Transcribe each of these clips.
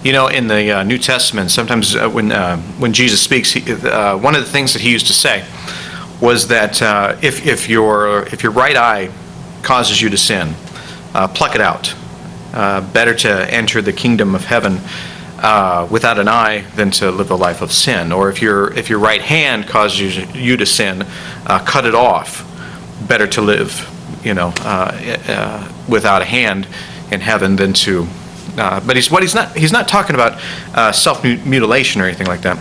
You know, in the New Testament, sometimes when Jesus speaks, one of the things that he used to say was that if your right eye causes you to sin, pluck it out. Better to enter the kingdom of heaven without an eye than to live a life of sin. Or if your right hand causes you to sin, cut it off. Better to live, without a hand in heaven than to. But he's not talking about self-mutilation or anything like that.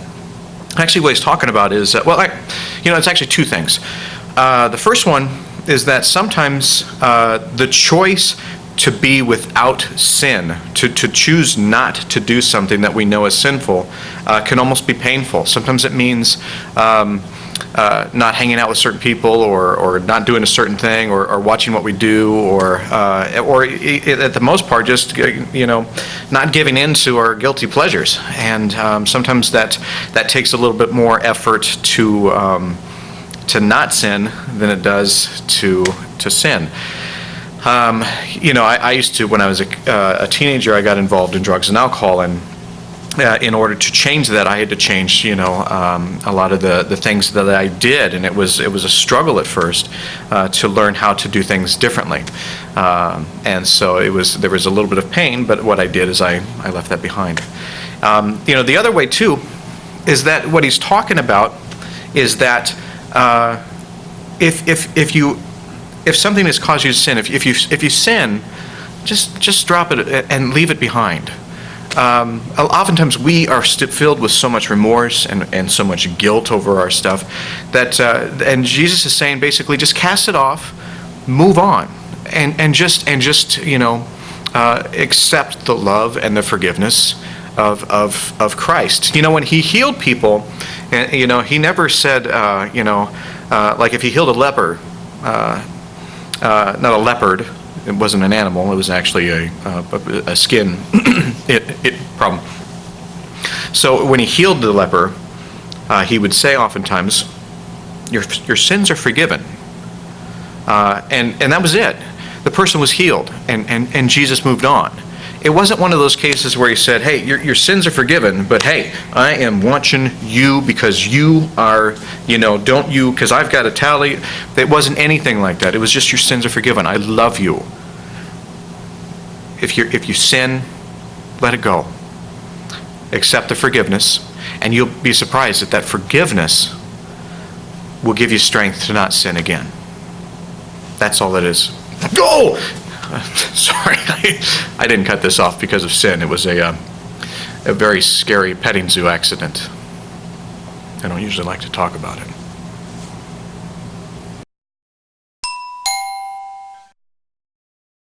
Actually, what he's talking about is it's actually two things. The first one is that sometimes the choice to be without sin, to choose not to do something that we know is sinful, can almost be painful. Sometimes it means not hanging out with certain people, or not doing a certain thing, or watching what we do, or at the most part, just not giving in to our guilty pleasures. And sometimes that takes a little bit more effort to not sin than it does to sin. I used to, when I was a teenager, I got involved in drugs and alcohol, and in order to change that, I had to change, a lot of the things that I did, and it was a struggle at first to learn how to do things differently, and so there was a little bit of pain. But what I did is I left that behind. The other way too is that what he's talking about is that if something has caused you to sin, if you sin, just drop it and leave it behind. Oftentimes we are filled with so much remorse and so much guilt over our stuff that and Jesus is saying basically just cast it off, move on, and just accept the love and the forgiveness of Christ. When he healed people, he never said like if he healed a leper. Not a leopard. It wasn't an animal. It was actually a skin problem. So when he healed the leper, he would say oftentimes, "Your sins are forgiven," and that was it. The person was healed, and Jesus moved on. It wasn't one of those cases where he said, "Hey, your sins are forgiven, but hey, I am watching you because you are, don't you, because I've got a tally." It wasn't anything like that. It was just, your sins are forgiven. I love you. If you sin, let it go. Accept the forgiveness, and you'll be surprised that forgiveness will give you strength to not sin again. That's all it is. Go! Sorry, I didn't cut this off because of sin. It was a very scary petting zoo accident. I don't usually like to talk about it.